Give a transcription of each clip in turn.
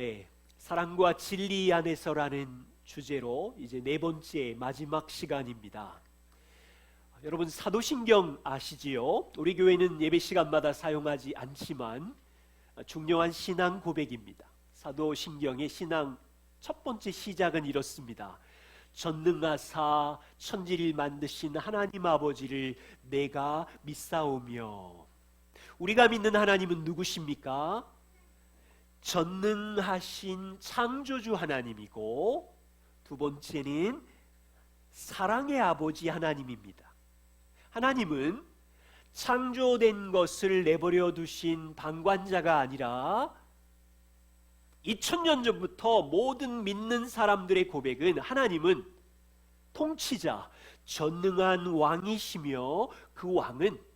네, 사랑과 진리 안에서라는 주제로 이제 네 번째 마지막 시간입니다. 여러분 사도신경 아시지요? 우리 교회는 예배 시간마다 사용하지 않지만 중요한 신앙 고백입니다. 사도신경의 신앙 첫 번째 시작은 이렇습니다. 전능하사 천지를 만드신 하나님 아버지를 내가 믿사오며. 우리가 믿는 하나님은 누구십니까? 전능하신 창조주 하나님이고, 두 번째는 사랑의 아버지 하나님입니다. 하나님은 창조된 것을 내버려 두신 방관자가 아니라 2000년 전부터 모든 믿는 사람들의 고백은 하나님은 통치자, 전능한 왕이시며 그 왕은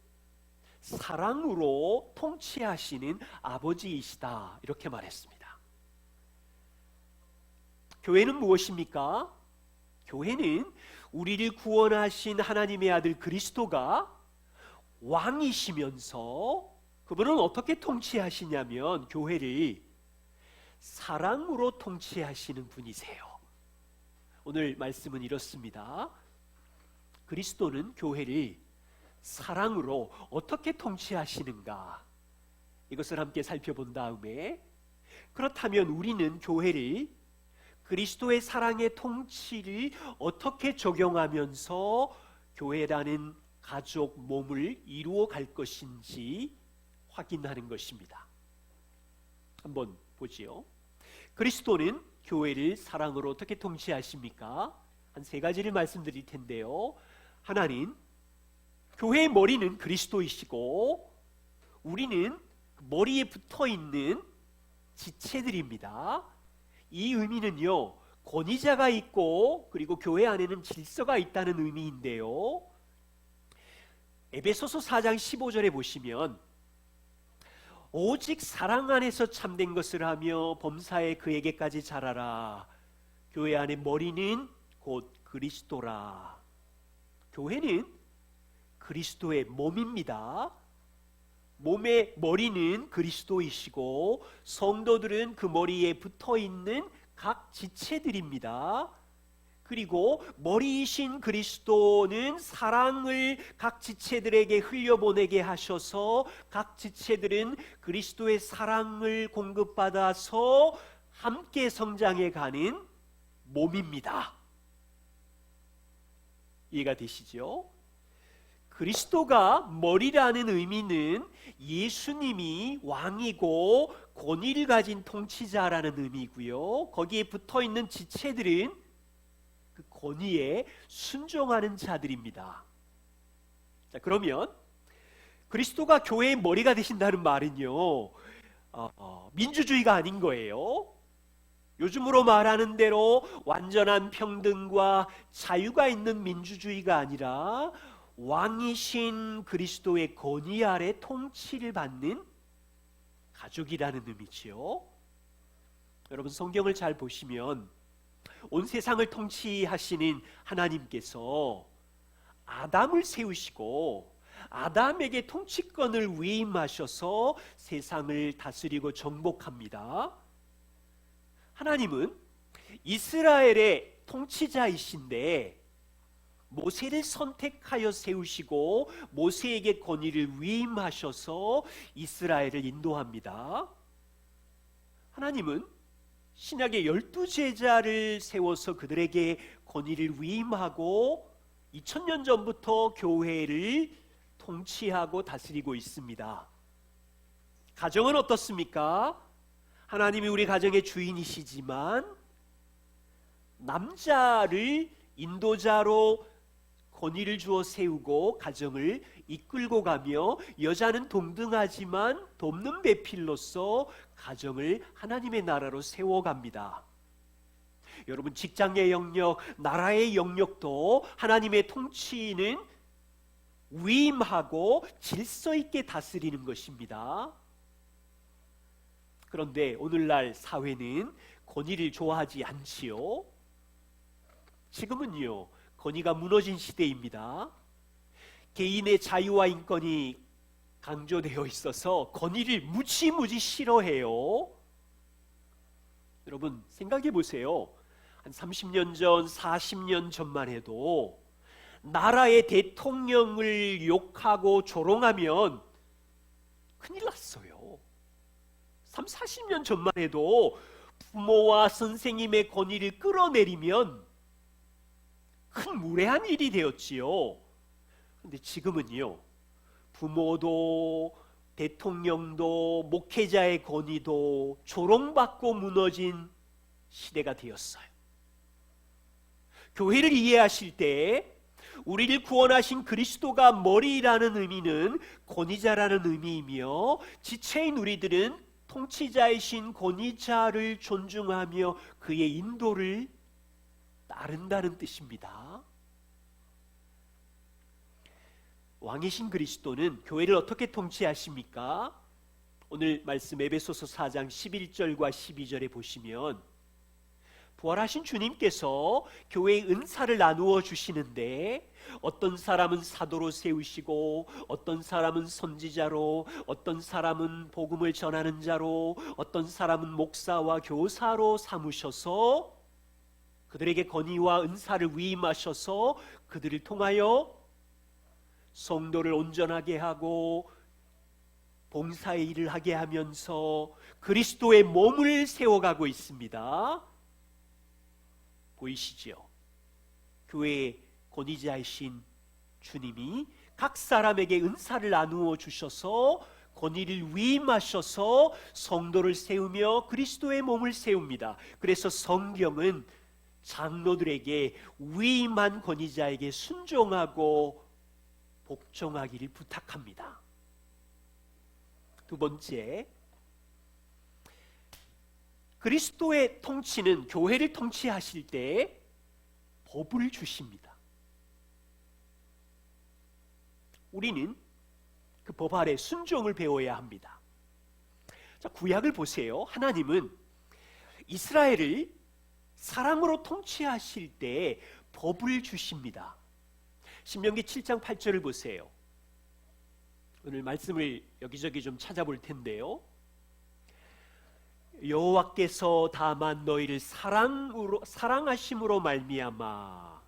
사랑으로 통치하시는 아버지이시다, 이렇게 말했습니다. 교회는 무엇입니까? 교회는 우리를 구원하신 하나님의 아들 그리스도가 왕이시면서 그분은 어떻게 통치하시냐면 교회를 사랑으로 통치하시는 분이세요. 오늘 말씀은 이렇습니다. 그리스도는 교회를 사랑으로 어떻게 통치하시는가, 이것을 함께 살펴본 다음에, 그렇다면 우리는 교회를 그리스도의 사랑의 통치를 어떻게 적용하면서 교회라는 가족 몸을 이루어 갈 것인지 확인하는 것입니다. 한번 보지요. 그리스도는 교회를 사랑으로 어떻게 통치하십니까? 한 세 가지를 말씀드릴 텐데요. 하나는 교회의 머리는 그리스도이시고 우리는 머리에 붙어있는 지체들입니다. 이 의미는요, 권위자가 있고 그리고 교회 안에는 질서가 있다는 의미인데요. 에베소서 4장 15절에 보시면 오직 사랑 안에서 참된 것을 하며 범사에 그에게까지 자라라. 교회 안의 머리는 곧 그리스도라. 교회는 그리스도의 몸입니다. 몸의 머리는 그리스도이시고 성도들은 그 머리에 붙어있는 각 지체들입니다. 그리고 머리이신 그리스도는 사랑을 각 지체들에게 흘려보내게 하셔서 각 지체들은 그리스도의 사랑을 공급받아서 함께 성장해 가는 몸입니다. 이해가 되시죠? 그리스도가 머리라는 의미는 예수님이 왕이고 권위를 가진 통치자라는 의미고요. 거기에 붙어있는 지체들은 그 권위에 순종하는 자들입니다. 자, 그러면 그리스도가 교회의 머리가 되신다는 말은요, 민주주의가 아닌 거예요. 요즘으로 말하는 대로 완전한 평등과 자유가 있는 민주주의가 아니라 왕이신 그리스도의 권위 아래 통치를 받는 가족이라는 의미지요. 여러분 성경을 잘 보시면 온 세상을 통치하시는 하나님께서 아담을 세우시고 아담에게 통치권을 위임하셔서 세상을 다스리고 정복합니다. 하나님은 이스라엘의 통치자이신데 모세를 선택하여 세우시고 모세에게 권위를 위임하셔서 이스라엘을 인도합니다. 하나님은 신약의 12제자를 세워서 그들에게 권위를 위임하고 2000년 전부터 교회를 통치하고 다스리고 있습니다. 가정은 어떻습니까? 하나님이 우리 가정의 주인이시지만 남자를 인도자로 권위를 주어 세우고 가정을 이끌고 가며 여자는 동등하지만 돕는 배필로서 가정을 하나님의 나라로 세워갑니다. 여러분 직장의 영역, 나라의 영역도 하나님의 통치는 위임하고 질서 있게 다스리는 것입니다. 그런데 오늘날 사회는 권위를 좋아하지 않지요. 지금은요, 권위가 무너진 시대입니다. 개인의 자유와 인권이 강조되어 있어서 권위를 무지무지 싫어해요. 여러분 생각해 보세요. 한 30년 전, 40년 전만 해도 나라의 대통령을 욕하고 조롱하면 큰일 났어요. 3, 40년 전만 해도 부모와 선생님의 권위를 끌어내리면 큰 무례한 일이 되었지요. 근데 지금은요, 부모도 대통령도 목회자의 권위도 조롱받고 무너진 시대가 되었어요. 교회를 이해하실 때 우리를 구원하신 그리스도가 머리라는 의미는 권위자라는 의미이며, 지체인 우리들은 통치자이신 권위자를 존중하며 그의 인도를 따른다는 뜻입니다. 왕이신 그리스도는 교회를 어떻게 통치하십니까? 오늘 말씀 에베소서 4장 11절과 12절에 보시면 부활하신 주님께서 교회의 은사를 나누어 주시는데, 어떤 사람은 사도로 세우시고, 어떤 사람은 선지자로, 어떤 사람은 복음을 전하는 자로, 어떤 사람은 목사와 교사로 삼으셔서 그들에게 권위와 은사를 위임하셔서 그들을 통하여 성도를 온전하게 하고 봉사의 일을 하게 하면서 그리스도의 몸을 세워가고 있습니다. 보이시지요? 교회의 권위자이신 주님이 각 사람에게 은사를 나누어 주셔서 권위를 위임하셔서 성도를 세우며 그리스도의 몸을 세웁니다. 그래서 성경은 장로들에게 위임한 권위자에게 순종하고 복종하기를 부탁합니다. 두 번째, 그리스도의 통치는 교회를 통치하실 때 법을 주십니다. 우리는 그 법 아래 순종을 배워야 합니다. 자, 구약을 보세요. 하나님은 이스라엘을 사랑으로 통치하실 때 법을 주십니다. 신명기 7장 8절을 보세요. 오늘 말씀을 여기저기 좀 찾아볼 텐데요. 여호와께서 다만 너희를 사랑하심으로 말미암아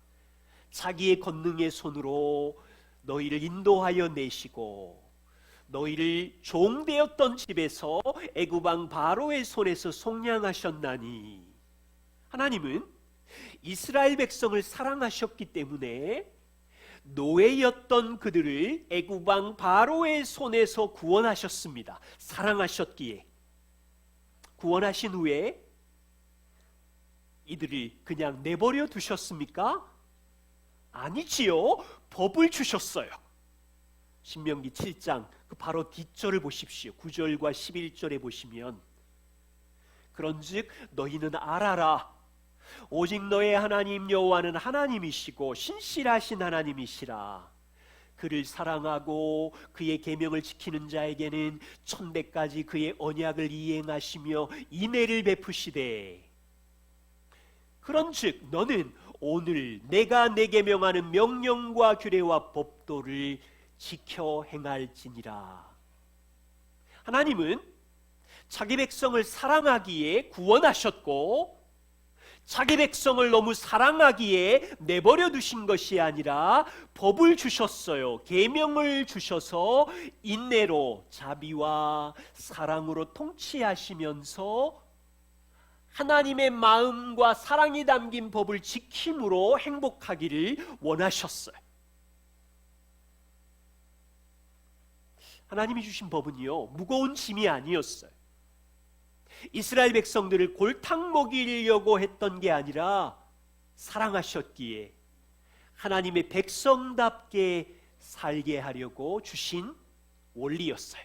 자기의 권능의 손으로 너희를 인도하여 내시고 너희를 종되었던 집에서 애굽 왕 바로의 손에서 속량하셨나니, 하나님은 이스라엘 백성을 사랑하셨기 때문에 노예였던 그들을 애굽 왕 바로의 손에서 구원하셨습니다. 사랑하셨기에. 구원하신 후에 이들을 그냥 내버려 두셨습니까? 아니지요. 법을 주셨어요. 신명기 7장 그 바로 뒷절을 보십시오. 9절과 11절에 보시면, 그런즉 너희는 알아라. 오직 너의 하나님 여호와는 하나님이시고 신실하신 하나님이시라. 그를 사랑하고 그의 계명을 지키는 자에게는 천대까지 그의 언약을 이행하시며 인애를 베푸시되, 그런즉 너는 오늘 내가 내게 명하는 명령과 규례와 법도를 지켜 행할지니라. 하나님은 자기 백성을 사랑하기에 구원하셨고, 자기 백성을 너무 사랑하기에 내버려 두신 것이 아니라 법을 주셨어요. 계명을 주셔서 인내로, 자비와 사랑으로 통치하시면서 하나님의 마음과 사랑이 담긴 법을 지킴으로 행복하기를 원하셨어요. 하나님이 주신 법은요, 무거운 짐이 아니었어요. 이스라엘 백성들을 골탕 먹이려고 했던 게 아니라 사랑하셨기에 하나님의 백성답게 살게 하려고 주신 원리였어요.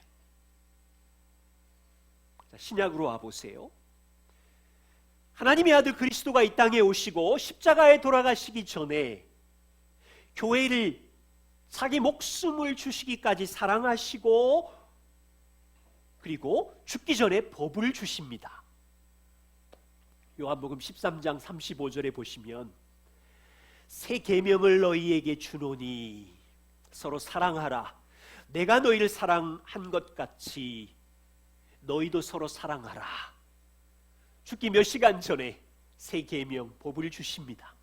자, 신약으로 와보세요. 하나님의 아들 그리스도가 이 땅에 오시고 십자가에 돌아가시기 전에 교회를 자기 목숨을 주시기까지 사랑하시고, 그리고 죽기 전에 법을 주십니다. 요한복음 13장 35절에 보시면, 새 계명을 너희에게 주노니 서로 사랑하라. 내가 너희를 사랑한 것 같이 너희도 서로 사랑하라. 죽기 몇 시간 전에 새 계명 법을 주십니다.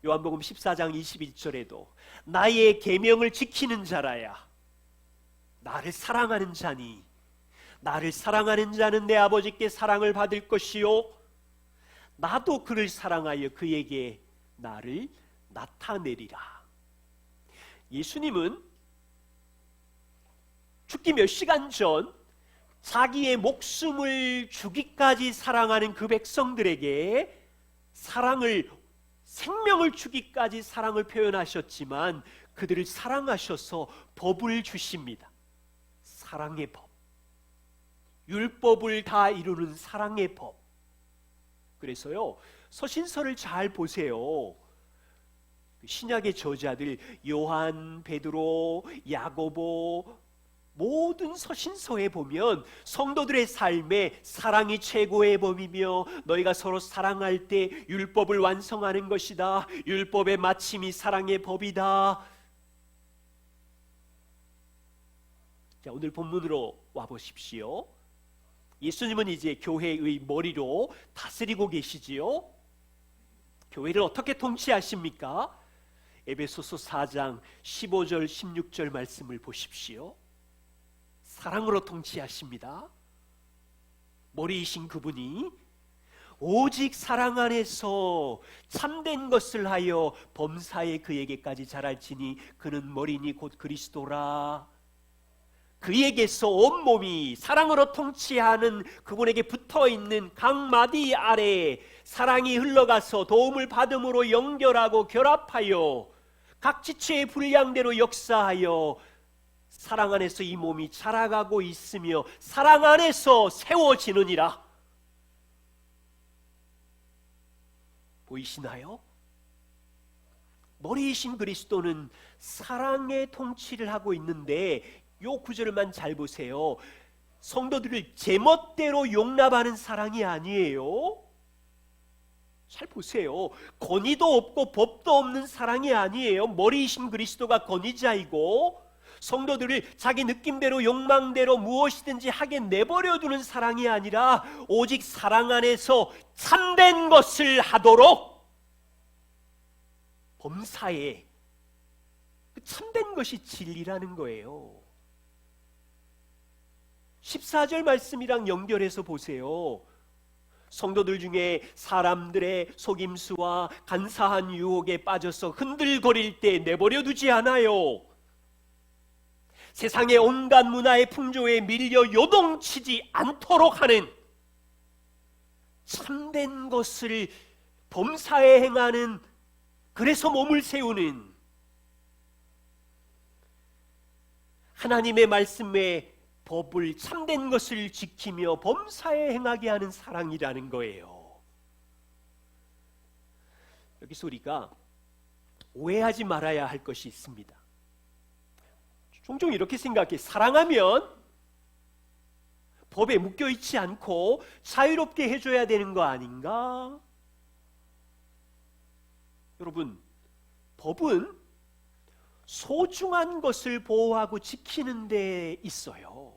요한복음 14장 21절에도 나의 계명을 지키는 자라야 나를 사랑하는 자니 나를 사랑하는 자는 내 아버지께 사랑을 받을 것이요 나도 그를 사랑하여 그에게 나를 나타내리라. 예수님은 죽기 몇 시간 전 자기의 목숨을 주기까지 사랑하는 그 백성들에게 생명을 주기까지 사랑을 표현하셨지만 그들을 사랑하셔서 법을 주십니다. 사랑의 법, 율법을 다 이루는 사랑의 법. 그래서요, 서신서를 잘 보세요. 신약의 저자들 요한, 베드로, 야고보 모든 서신서에 보면 성도들의 삶에 사랑이 최고의 법이며 너희가 서로 사랑할 때 율법을 완성하는 것이다. 율법의 마침이 사랑의 법이다. 자, 오늘 본문으로 와보십시오. 예수님은 이제 교회의 머리로 다스리고 계시지요. 교회를 어떻게 통치하십니까? 에베소서 4장 15절 16절 말씀을 보십시오. 사랑으로 통치하십니다. 머리이신 그분이 오직 사랑 안에서 참된 것을 하여 범사에 그에게까지 자랄지니 그는 머리니 곧 그리스도라. 그에게서 온몸이 사랑으로 통치하는 그분에게 붙어있는 각 마디 아래 사랑이 흘러가서 도움을 받음으로 연결하고 결합하여 각 지체의 분량대로 역사하여 사랑 안에서 이 몸이 자라가고 있으며 사랑 안에서 세워지느니라. 보이시나요? 머리이신 그리스도는 사랑의 통치를 하고 있는데 요 구절만 잘 보세요. 성도들을 제멋대로 용납하는 사랑이 아니에요. 잘 보세요. 권위도 없고 법도 없는 사랑이 아니에요. 머리이신 그리스도가 권위자이고 성도들을 자기 느낌대로 욕망대로 무엇이든지 하게 내버려두는 사랑이 아니라 오직 사랑 안에서 참된 것을 하도록 범사에 그 참된 것이 진리라는 거예요. 14절 말씀이랑 연결해서 보세요. 성도들 중에 사람들의 속임수와 간사한 유혹에 빠져서 흔들거릴 때 내버려두지 않아요. 세상의 온갖 문화의 풍조에 밀려 요동치지 않도록 하는 참된 것을 범사에 행하는, 그래서 몸을 세우는 하나님의 말씀에 법을 참된 것을 지키며 범사에 행하게 하는 사랑이라는 거예요. 여기서 우리가 오해하지 말아야 할 것이 있습니다. 종종 이렇게 생각해. 사랑하면 법에 묶여있지 않고 자유롭게 해줘야 되는 거 아닌가? 여러분, 법은 소중한 것을 보호하고 지키는 데 있어요.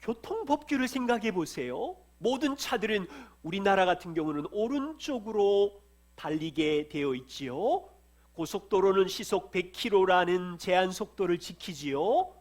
교통법규를 생각해 보세요. 모든 차들은 우리나라 같은 경우는 오른쪽으로 달리게 되어 있지요. 고속도로는 시속 100km라는 제한 속도를 지키지요.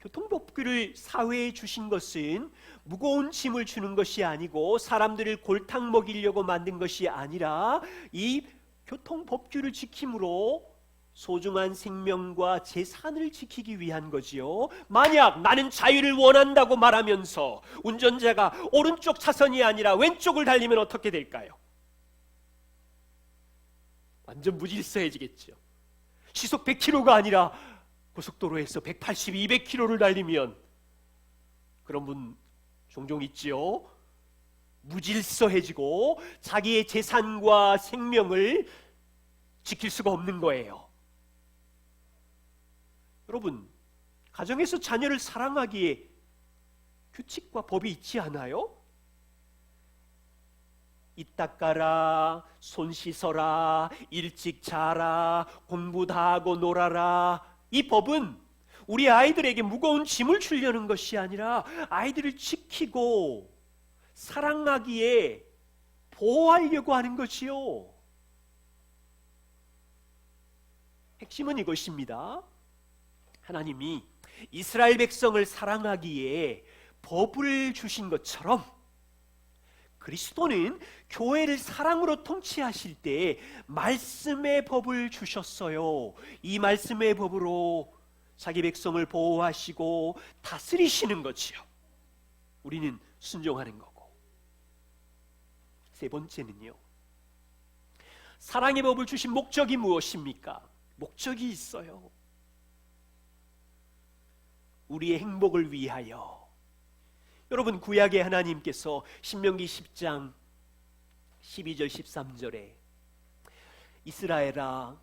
교통법규를 사회에 주신 것은 무거운 짐을 주는 것이 아니고 사람들을 골탕 먹이려고 만든 것이 아니라 이 교통법규를 지킴으로 소중한 생명과 재산을 지키기 위한 거지요. 만약 나는 자유를 원한다고 말하면서 운전자가 오른쪽 차선이 아니라 왼쪽을 달리면 어떻게 될까요? 완전 무질서해지겠죠. 시속 100km가 아니라 고속도로에서 180, 200km를 달리면 그런 분 종종 있지요. 무질서해지고 자기의 재산과 생명을 지킬 수가 없는 거예요. 여러분, 가정에서 자녀를 사랑하기에 규칙과 법이 있지 않아요? 입 닦아라, 손 씻어라, 일찍 자라, 공부 다 하고 놀아라. 이 법은 우리 아이들에게 무거운 짐을 주려는 것이 아니라 아이들을 지키고 사랑하기에 보호하려고 하는 것이요. 핵심은 이것입니다. 하나님이 이스라엘 백성을 사랑하기에 법을 주신 것처럼 그리스도는 교회를 사랑으로 통치하실 때 말씀의 법을 주셨어요. 이 말씀의 법으로 자기 백성을 보호하시고 다스리시는 거지요. 우리는 순종하는 거고. 세 번째는요, 사랑의 법을 주신 목적이 무엇입니까? 목적이 있어요. 우리의 행복을 위하여. 여러분, 구약의 하나님께서 신명기 10장 12절 13절에 이스라엘아,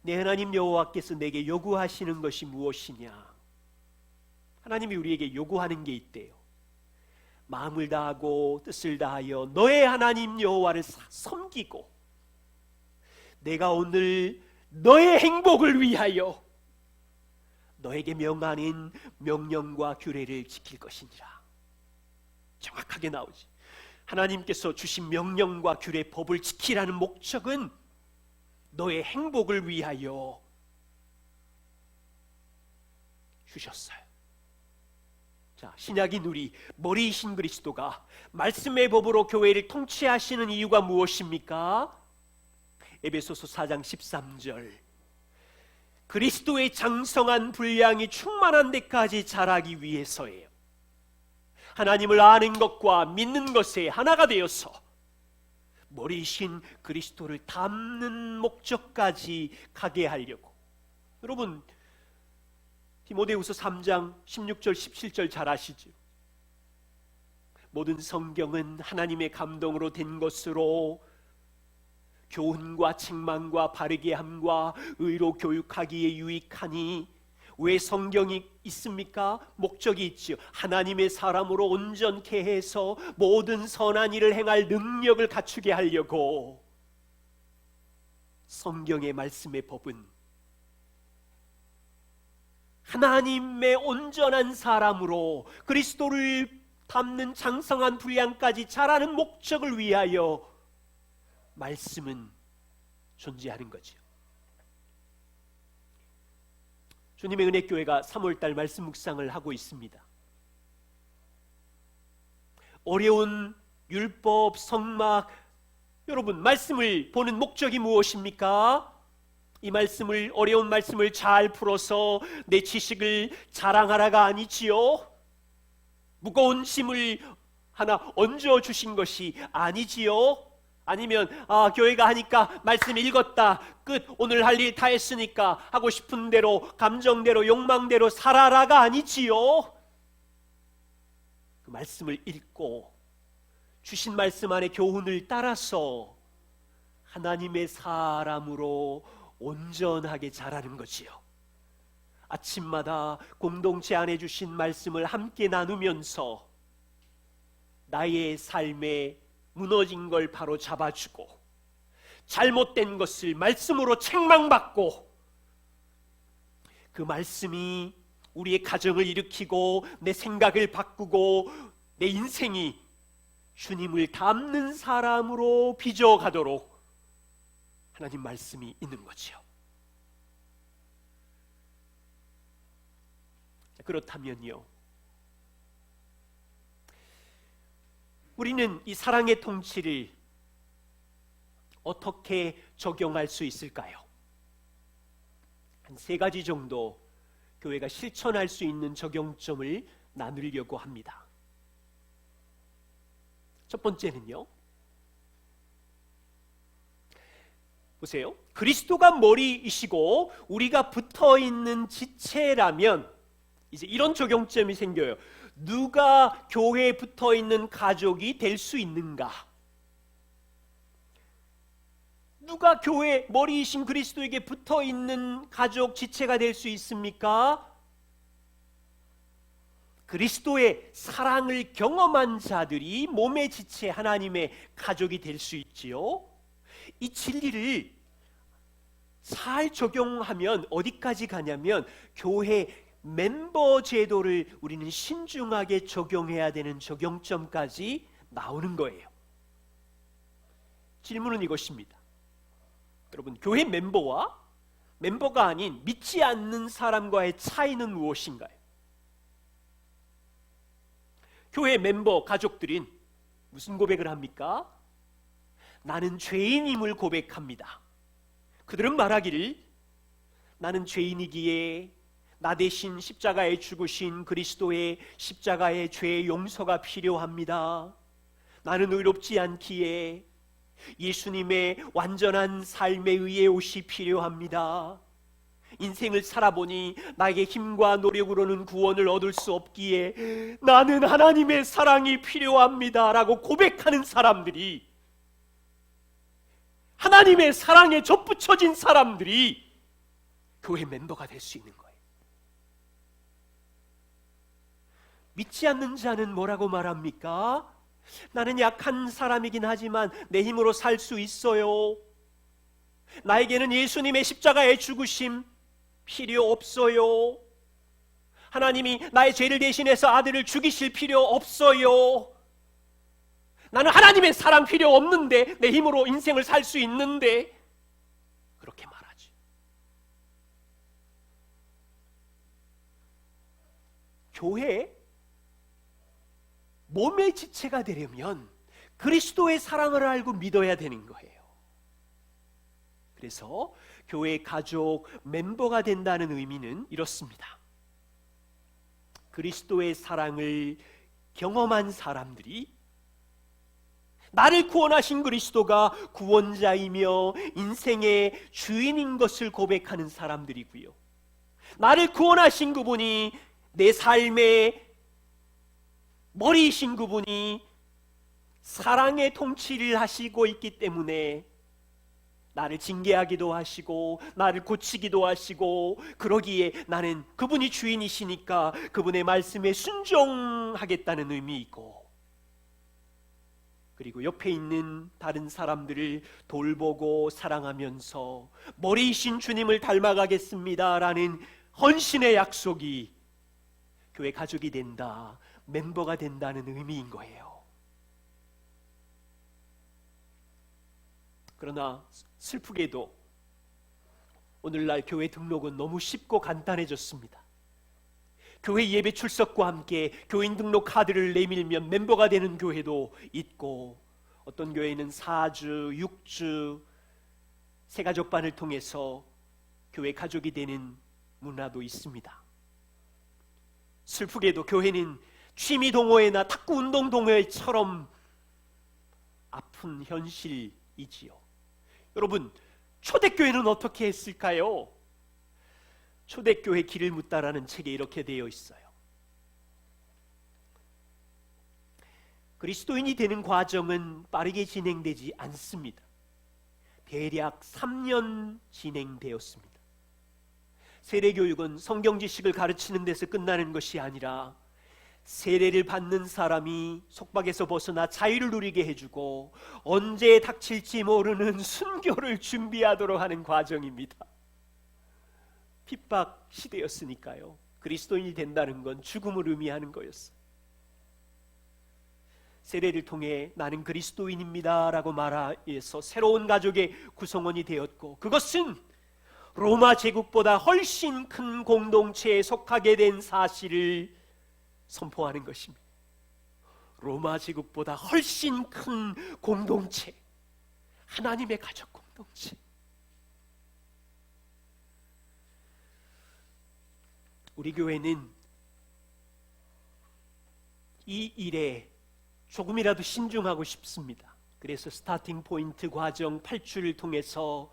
내 하나님 여호와께서 내게 요구하시는 것이 무엇이냐? 하나님이 우리에게 요구하는 게 있대요. 마음을 다하고 뜻을 다하여 너의 하나님 여호와를 섬기고 내가 오늘 너의 행복을 위하여 너에게 명하는 명령과 규례를 지킬 것이니라. 정확하게 나오지. 하나님께서 주신 명령과 규례, 법을 지키라는 목적은 너의 행복을 위하여 주셨어요. 자, 신약인 우리 머리이신 그리스도가 말씀의 법으로 교회를 통치하시는 이유가 무엇입니까? 에베소서 4장 13절, 그리스도의 장성한 분량이 충만한 데까지 자라기 위해서예요. 하나님을 아는 것과 믿는 것에 하나가 되어서 머리이신 그리스도를 닮는 목적까지 가게 하려고. 여러분, 디모데후서 3장 16절 17절 잘 아시죠? 모든 성경은 하나님의 감동으로 된 것으로 교훈과 책망과 바르게 함과 의로 교육하기에 유익하니. 왜 성경이 있습니까? 목적이 있지요. 하나님의 사람으로 온전케 해서 모든 선한 일을 행할 능력을 갖추게 하려고. 성경의 말씀의 법은 하나님의 온전한 사람으로 그리스도를 닮는 장성한 분량까지 자라는 목적을 위하여 말씀은 존재하는 거죠. 주님의 은혜교회가 3월달 말씀 묵상을 하고 있습니다. 어려운 율법, 성막, 여러분, 말씀을 보는 목적이 무엇입니까? 이 말씀을, 어려운 말씀을 잘 풀어서 내 지식을 자랑하라가 아니지요. 무거운 짐을 하나 얹어 주신 것이 아니지요. 아니면 교회가 하니까 말씀 읽었다 끝, 오늘 할 일 다 했으니까 하고 싶은 대로 감정대로 욕망대로 살아라가 아니지요. 그 말씀을 읽고 주신 말씀 안에 교훈을 따라서 하나님의 사람으로 온전하게 자라는 거지요. 아침마다 공동체 안에 주신 말씀을 함께 나누면서 나의 삶에 무너진 걸 바로 잡아주고 잘못된 것을 말씀으로 책망받고 그 말씀이 우리의 가정을 일으키고 내 생각을 바꾸고 내 인생이 주님을 닮는 사람으로 빚어가도록 하나님 말씀이 있는 거지요. 그렇다면요, 우리는 이 사랑의 통치를 어떻게 적용할 수 있을까요? 한 3가지 정도 교회가 실천할 수 있는 적용점을 나누려고 합니다. 첫 번째는요, 보세요. 그리스도가 머리이시고 우리가 붙어있는 지체라면 이제 이런 적용점이 생겨요. 누가 교회에 붙어있는 가족이 될 수 있는가? 누가 교회 머리이신 그리스도에게 붙어있는 가족 지체가 될 수 있습니까? 그리스도의 사랑을 경험한 자들이 몸의 지체 하나님의 가족이 될 수 있지요. 이 진리를 잘 적용하면 어디까지 가냐면 교회 멤버 제도를 우리는 신중하게 적용해야 되는 적용점까지 나오는 거예요. 질문은 이것입니다. 여러분, 교회 멤버와 멤버가 아닌 믿지 않는 사람과의 차이는 무엇인가요? 교회 멤버 가족들은 무슨 고백을 합니까? 나는 죄인임을 고백합니다. 그들은 말하기를 나는 죄인이기에 나 대신 십자가에 죽으신 그리스도의 십자가의 죄 용서가 필요합니다. 나는 의롭지 않기에 예수님의 완전한 삶의 의의 옷이 필요합니다. 인생을 살아보니 나에게 힘과 노력으로는 구원을 얻을 수 없기에 나는 하나님의 사랑이 필요합니다 라고 고백하는 사람들이, 하나님의 사랑에 접붙여진 사람들이 교회 멤버가 될 수 있는 거예요. 믿지 않는 자는 뭐라고 말합니까? 나는 약한 사람이긴 하지만 내 힘으로 살 수 있어요. 나에게는 예수님의 십자가의 죽으심 필요 없어요. 하나님이 나의 죄를 대신해서 아들을 죽이실 필요 없어요. 나는 하나님의 사랑 필요 없는데, 내 힘으로 인생을 살 수 있는데, 그렇게 말하지. 교회 몸의 지체가 되려면 그리스도의 사랑을 알고 믿어야 되는 거예요. 그래서 교회 가족 멤버가 된다는 의미는 이렇습니다. 그리스도의 사랑을 경험한 사람들이 나를 구원하신 그리스도가 구원자이며 인생의 주인인 것을 고백하는 사람들이고요, 나를 구원하신 그분이 내 삶의 머리이신 그분이 사랑의 통치를 하시고 있기 때문에 나를 징계하기도 하시고 나를 고치기도 하시고, 그러기에 나는 그분이 주인이시니까 그분의 말씀에 순종하겠다는 의미이고, 그리고 옆에 있는 다른 사람들을 돌보고 사랑하면서 머리이신 주님을 닮아가겠습니다 라는 헌신의 약속이 교회 가족이 된다, 멤버가 된다는 의미인 거예요. 그러나 슬프게도 오늘날 교회 등록은 너무 쉽고 간단해졌습니다. 교회 예배 출석과 함께 교인 등록 카드를 내밀면 멤버가 되는 교회도 있고, 어떤 교회는 4주, 6주 새가족반을 통해서 교회 가족이 되는 문화도 있습니다. 슬프게도 교회는 취미 동호회나 탁구 운동 동호회처럼 아픈 현실이지요. 여러분, 초대교회는 어떻게 했을까요? 초대교회 길을 묻다라는 책에 이렇게 되어 있어요. 그리스도인이 되는 과정은 빠르게 진행되지 않습니다. 대략 3년 진행되었습니다. 세례교육은 성경 지식을 가르치는 데서 끝나는 것이 아니라 세례를 받는 사람이 속박에서 벗어나 자유를 누리게 해주고 언제 닥칠지 모르는 순교를 준비하도록 하는 과정입니다. 핍박 시대였으니까요. 그리스도인이 된다는 건 죽음을 의미하는 거였어요. 세례를 통해 나는 그리스도인입니다 라고 말하여서 새로운 가족의 구성원이 되었고, 그것은 로마 제국보다 훨씬 큰 공동체에 속하게 된 사실을 선포하는 것입니다. 로마 제국보다 훨씬 큰 공동체, 하나님의 가족 공동체. 우리 교회는 이 일에 조금이라도 신중하고 싶습니다. 그래서 스타팅 포인트 과정 8주를 통해서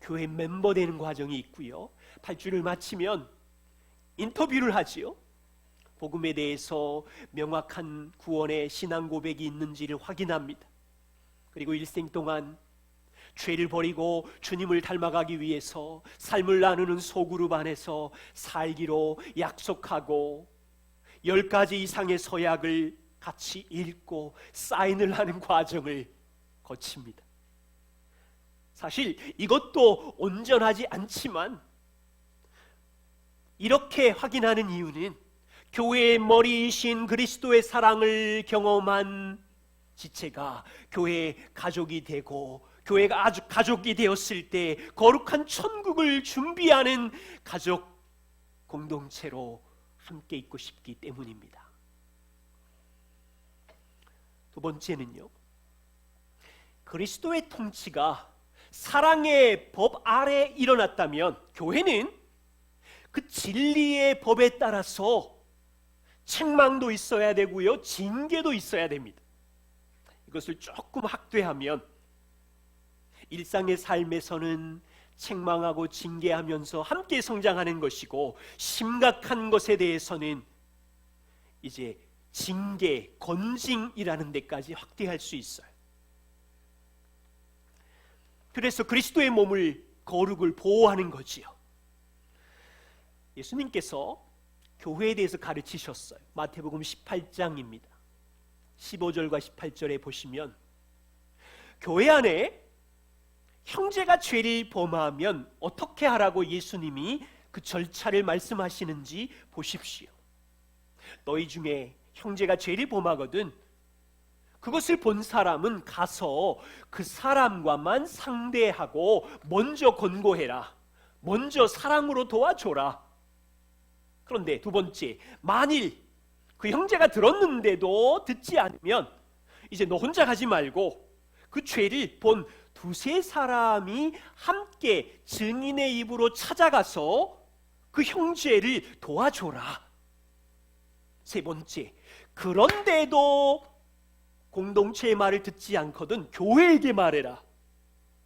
교회 멤버 되는 과정이 있고요, 8주를 마치면 인터뷰를 하지요. 복음에 대해서 명확한 구원의 신앙 고백이 있는지를 확인합니다. 그리고 일생 동안 죄를 버리고 주님을 닮아가기 위해서 삶을 나누는 소그룹 안에서 살기로 약속하고 10가지 이상의 서약을 같이 읽고 사인을 하는 과정을 거칩니다. 사실 이것도 온전하지 않지만 이렇게 확인하는 이유는 교회의 머리이신 그리스도의 사랑을 경험한 지체가 교회의 가족이 되고, 교회가 아주 가족이 되었을 때 거룩한 천국을 준비하는 가족 공동체로 함께 있고 싶기 때문입니다. 두 번째는요, 그리스도의 통치가 사랑의 법 아래 일어났다면 교회는 그 진리의 법에 따라서 책망도 있어야 되고요, 징계도 있어야 됩니다. 이것을 조금 확대하면 일상의 삶에서는 책망하고 징계하면서 함께 성장하는 것이고, 심각한 것에 대해서는 이제 징계, 건징이라는 데까지 확대할 수 있어요. 그래서 그리스도의 몸을, 거룩을 보호하는 거지요. 예수님께서 교회에 대해서 가르치셨어요. 마태복음 18장입니다. 15절과 18절에 보시면 교회 안에 형제가 죄를 범하면 어떻게 하라고 예수님이 그 절차를 말씀하시는지 보십시오. 너희 중에 형제가 죄를 범하거든 그것을 본 사람은 가서 그 사람과만 상대하고 먼저 권고해라. 먼저 사랑으로 도와줘라. 그런데 두 번째, 만일 그 형제가 들었는데도 듣지 않으면 이제 너 혼자 가지 말고 그 죄를 본 두세 사람이 함께 증인의 입으로 찾아가서 그 형제를 도와줘라. 세 번째, 그런데도 공동체의 말을 듣지 않거든 교회에게 말해라.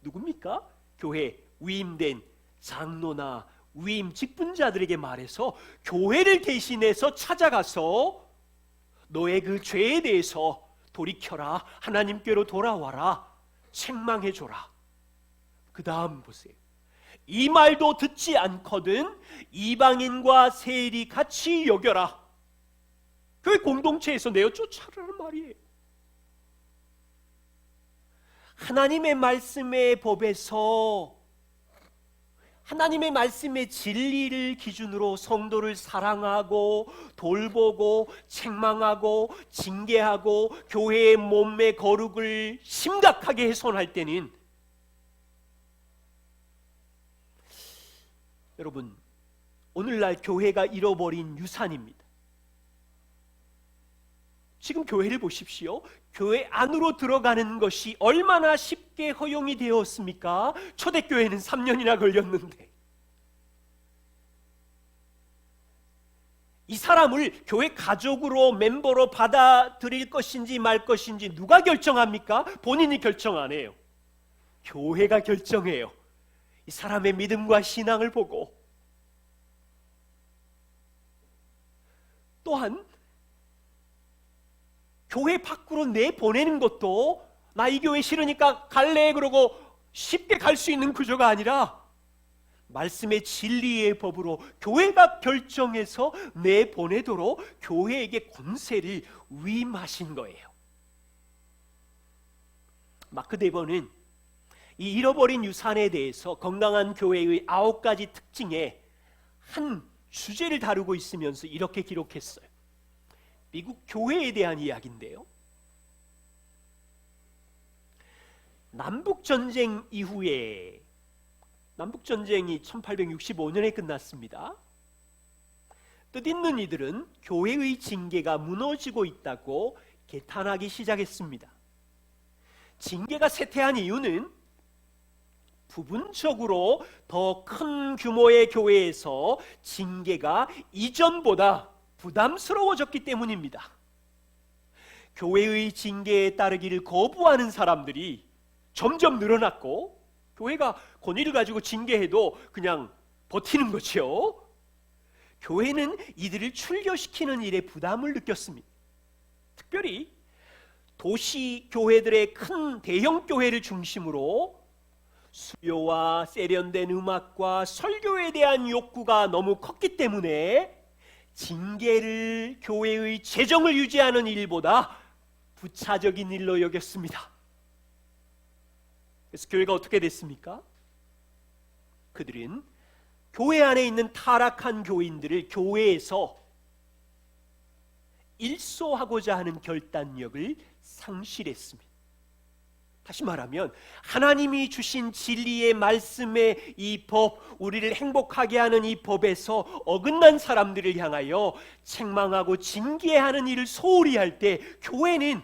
누굽니까? 교회 위임된 장로나 위임 직분자들에게 말해서 교회를 대신해서 찾아가서 너의 그 죄에 대해서 돌이켜라. 하나님께로 돌아와라. 책망해줘라. 그 다음 보세요. 이 말도 듣지 않거든 이방인과 세일이 같이 여겨라. 교회 공동체에서 내어 쫓아라는 말이에요. 하나님의 말씀의 법에서 하나님의 말씀의 진리를 기준으로 성도를 사랑하고 돌보고 책망하고 징계하고 교회의 몸의 거룩을 심각하게 훼손할 때는 여러분, 오늘날 교회가 잃어버린 유산입니다. 지금 교회를 보십시오. 교회 안으로 들어가는 것이 얼마나 쉽게 허용이 되었습니까? 초대교회는 3년이나 걸렸는데 이 사람을 교회 가족으로 멤버로 받아들일 것인지 말 것인지 누가 결정합니까? 본인이 결정 안 해요. 교회가 결정해요. 이 사람의 믿음과 신앙을 보고. 또한 교회 밖으로 내보내는 것도 나 이 교회 싫으니까 갈래 그러고 쉽게 갈 수 있는 구조가 아니라 말씀의 진리의 법으로 교회가 결정해서 내보내도록 교회에게 권세를 위임하신 거예요. 마크 데버는 이 잃어버린 유산에 대해서 건강한 교회의 9가지 특징에 한 주제를 다루고 있으면서 이렇게 기록했어요. 미국 교회에 대한 이야기인데요. 남북전쟁 이후에, 남북전쟁이 1865년에 끝났습니다. 뜻있는 이들은 교회의 징계가 무너지고 있다고 개탄하기 시작했습니다. 징계가 쇠퇴한 이유는 부분적으로 더 큰 규모의 교회에서 징계가 이전보다 부담스러워졌기 때문입니다. 교회의 징계에 따르기를 거부하는 사람들이 점점 늘어났고 교회가 권위를 가지고 징계해도 그냥 버티는 거죠. 교회는 이들을 출교시키는 일에 부담을 느꼈습니다. 특별히 도시 교회들의 큰 대형 교회를 중심으로 수요와 세련된 음악과 설교에 대한 욕구가 너무 컸기 때문에 징계를 교회의 재정을 유지하는 일보다 부차적인 일로 여겼습니다. 그래서 교회가 어떻게 됐습니까? 그들은 교회 안에 있는 타락한 교인들을 교회에서 일소하고자 하는 결단력을 상실했습니다. 다시 말하면 하나님이 주신 진리의 말씀의 이 법, 우리를 행복하게 하는 이 법에서 어긋난 사람들을 향하여 책망하고 징계하는 일을 소홀히 할 때 교회는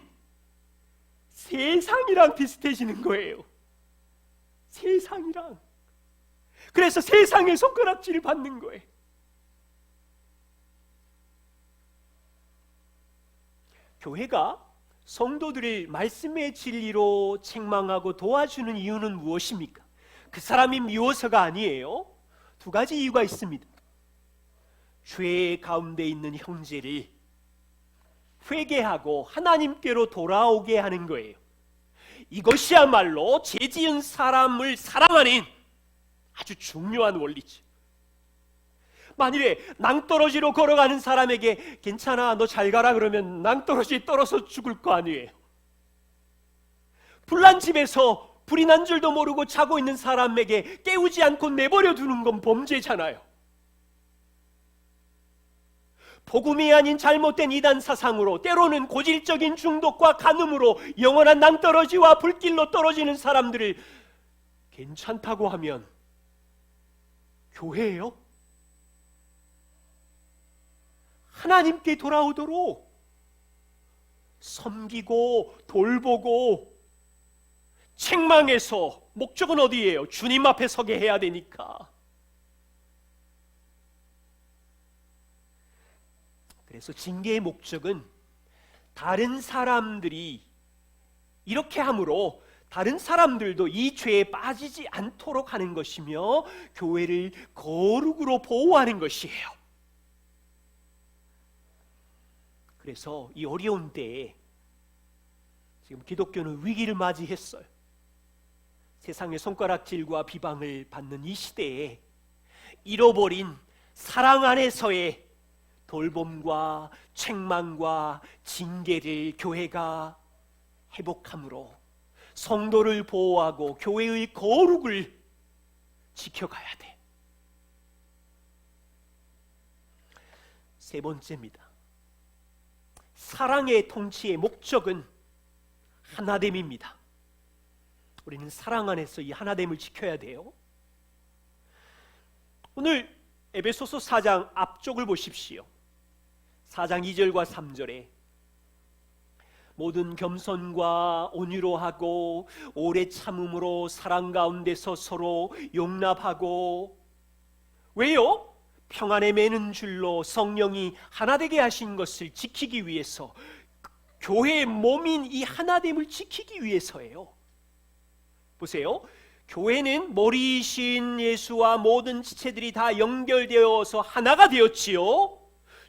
세상이랑 비슷해지는 거예요. 세상이랑. 그래서 세상의 손가락질을 받는 거예요. 교회가 성도들을 말씀의 진리로 책망하고 도와주는 이유는 무엇입니까? 그 사람이 미워서가 아니에요. 두 가지 이유가 있습니다. 죄 가운데 있는 형제를 회개하고 하나님께로 돌아오게 하는 거예요. 이것이야말로 죄 지은 사람을 사랑하는 아주 중요한 원리죠. 만일에 낭떠러지로 걸어가는 사람에게 괜찮아, 너 잘 가라 그러면 낭떠러지에 떨어져 죽을 거 아니에요. 불난 집에서 불이 난 줄도 모르고 자고 있는 사람에게 깨우지 않고 내버려 두는 건 범죄잖아요. 복음이 아닌 잘못된 이단 사상으로, 때로는 고질적인 중독과 간음으로 영원한 낭떠러지와 불길로 떨어지는 사람들을 괜찮다고 하면 교회예요? 하나님께 돌아오도록 섬기고 돌보고 책망해서, 목적은 어디예요? 주님 앞에 서게 해야 되니까. 그래서 징계의 목적은 다른 사람들이 이렇게 함으로 다른 사람들도 이 죄에 빠지지 않도록 하는 것이며 교회를 거룩으로 보호하는 것이에요. 그래서 이 어려운 때에 지금 기독교는 위기를 맞이했어요. 세상의 손가락질과 비방을 받는 이 시대에 잃어버린 사랑 안에서의 돌봄과 책망과 징계를 교회가 회복함으로 성도를 보호하고 교회의 거룩을 지켜가야 돼. 세 번째입니다. 사랑의 통치의 목적은 하나됨입니다. 우리는 사랑 안에서 이 하나됨을 지켜야 돼요. 오늘 에베소서 4장 앞쪽을 보십시오. 4장 2절과 3절에 모든 겸손과 온유로 하고 오래 참음으로 사랑 가운데서 서로 용납하고, 왜요? 평안에 매는 줄로 성령이 하나되게 하신 것을 지키기 위해서, 교회의 몸인 이 하나됨을 지키기 위해서예요. 보세요. 교회는 머리이신 예수와 모든 지체들이 다 연결되어서 하나가 되었지요.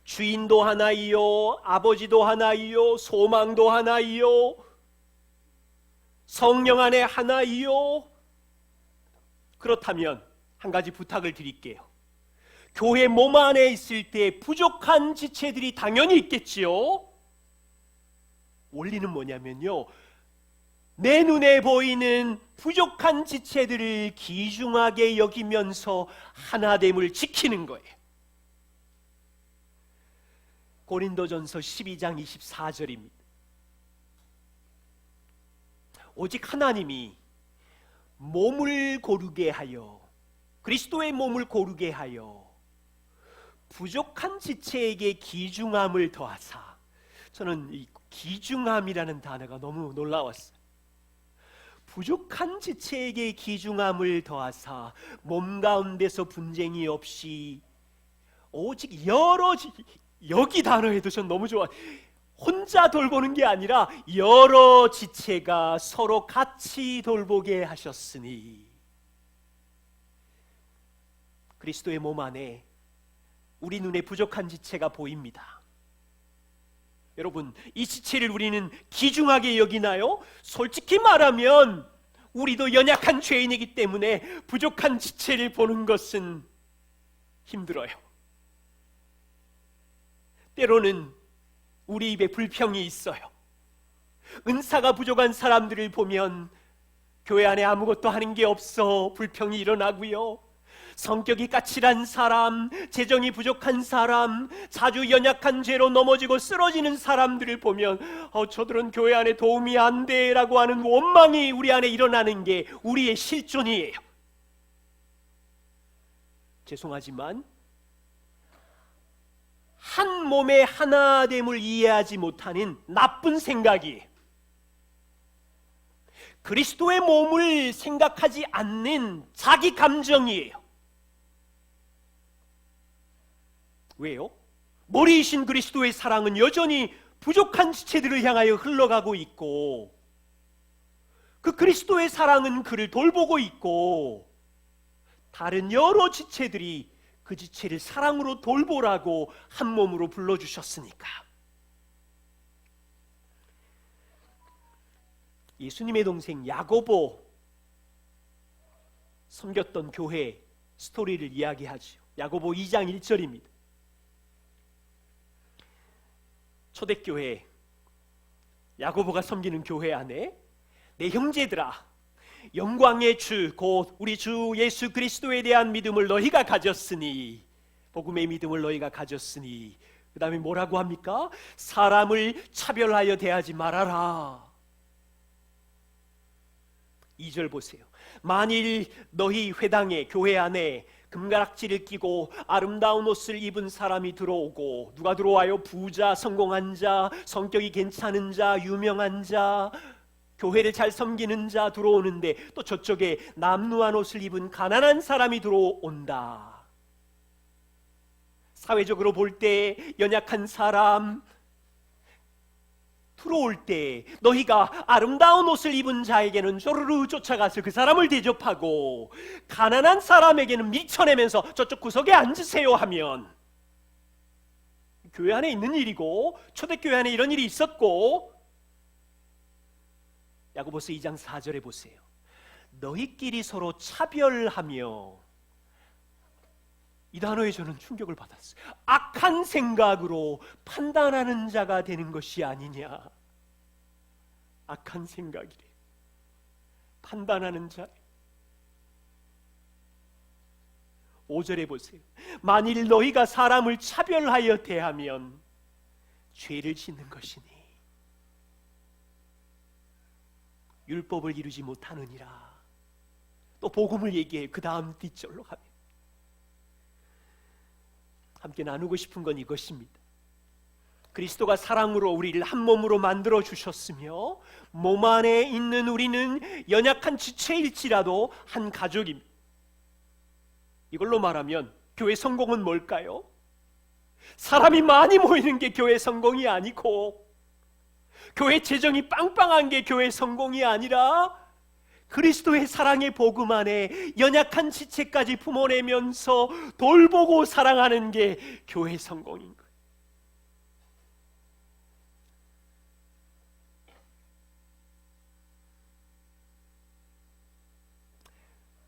주인도 하나이요, 아버지도 하나이요, 소망도 하나이요, 성령 안에 하나이요. 그렇다면 한 가지 부탁을 드릴게요. 교회 몸 안에 있을 때 부족한 지체들이 당연히 있겠지요. 원리는 뭐냐면요, 내 눈에 보이는 부족한 지체들을 귀중하게 여기면서 하나됨을 지키는 거예요. 고린도전서 12장 24절입니다. 오직 하나님이 몸을 고르게 하여, 그리스도의 몸을 고르게 하여 부족한 지체에게 귀중함을 더하사, 저는 이 귀중함이라는 단어가 너무 놀라웠어요. 부족한 지체에게 귀중함을 더하사 몸 가운데서 분쟁이 없이 오직 여기 단어에도 전 너무 좋아. 혼자 돌보는 게 아니라 여러 지체가 서로 같이 돌보게 하셨으니, 그리스도의 몸 안에 우리 눈에 부족한 지체가 보입니다. 여러분, 이 지체를 우리는 귀중하게 여기나요? 솔직히 말하면 우리도 연약한 죄인이기 때문에 부족한 지체를 보는 것은 힘들어요. 때로는 우리 입에 불평이 있어요. 은사가 부족한 사람들을 보면 교회 안에 아무것도 하는 게 없어 불평이 일어나고요. 성격이 까칠한 사람, 재정이 부족한 사람, 자주 연약한 죄로 넘어지고 쓰러지는 사람들을 보면 저들은 교회 안에 도움이 안 돼라고 하는 원망이 우리 안에 일어나는 게 우리의 실존이에요. 죄송하지만 한 몸의 하나됨을 이해하지 못하는 나쁜 생각이, 그리스도의 몸을 생각하지 않는 자기 감정이에요. 왜요? 머리이신 그리스도의 사랑은 여전히 부족한 지체들을 향하여 흘러가고 있고, 그 그리스도의 사랑은 그를 돌보고 있고, 다른 여러 지체들이 그 지체를 사랑으로 돌보라고 한 몸으로 불러주셨으니까. 예수님의 동생 야고보 섬겼던 교회 스토리를 이야기하죠. 야고보 2장 1절입니다. 초대교회 야고보가 섬기는 교회 안에 내 형제들아, 영광의 주 곧 우리 주 예수 그리스도에 대한 믿음을 너희가 가졌으니, 복음의 믿음을 너희가 가졌으니, 그 다음에 뭐라고 합니까? 사람을 차별하여 대하지 말아라. 2절 보세요. 만일 너희 회당에, 교회 안에 금가락지를 끼고 아름다운 옷을 입은 사람이 들어오고, 누가 들어와요? 부자, 성공한 자, 성격이 괜찮은 자, 유명한 자, 교회를 잘 섬기는 자 들어오는데, 또 저쪽에 남루한 옷을 입은 가난한 사람이 들어온다. 사회적으로 볼 때 연약한 사람 들어올 때 너희가 아름다운 옷을 입은 자에게는 조르르 쫓아가서 그 사람을 대접하고, 가난한 사람에게는 밀쳐내면서 저쪽 구석에 앉으세요 하면, 교회 안에 있는 일이고, 초대교회 안에 이런 일이 있었고, 야고보서 2장 4절에 보세요. 너희끼리 서로 차별하며, 이 단어에 저는 충격을 받았어요. 악한 생각으로 판단하는 자가 되는 것이 아니냐. 악한 생각이래. 판단하는 자. 5절에 보세요. 만일 너희가 사람을 차별하여 대하면 죄를 짓는 것이니 율법을 이루지 못하느니라. 또 복음을 얘기해요. 그 다음 뒷절로 가면. 함께 나누고 싶은 건 이것입니다. 그리스도가 사랑으로 우리를 한 몸으로 만들어 주셨으며, 몸 안에 있는 우리는 연약한 지체일지라도 한 가족입니다. 이걸로 말하면 교회 성공은 뭘까요? 사람이 많이 모이는 게 교회 성공이 아니고, 교회 재정이 빵빵한 게 교회 성공이 아니라, 그리스도의 사랑의 복음 안에 연약한 지체까지 품어내면서 돌보고 사랑하는 게 교회 성공인 거예요.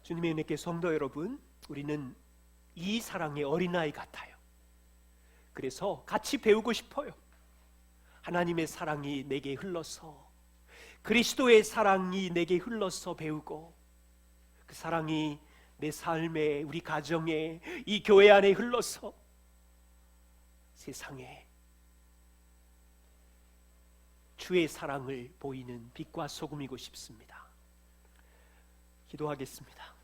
주님의 은혜께 성도 여러분, 우리는 이 사랑의 어린아이 같아요. 그래서 같이 배우고 싶어요. 하나님의 사랑이 내게 흘러서, 그리스도의 사랑이 내게 흘러서 배우고, 그 사랑이 내 삶에, 우리 가정에, 이 교회 안에 흘러서 세상에 주의 사랑을 보이는 빛과 소금이고 싶습니다. 기도하겠습니다.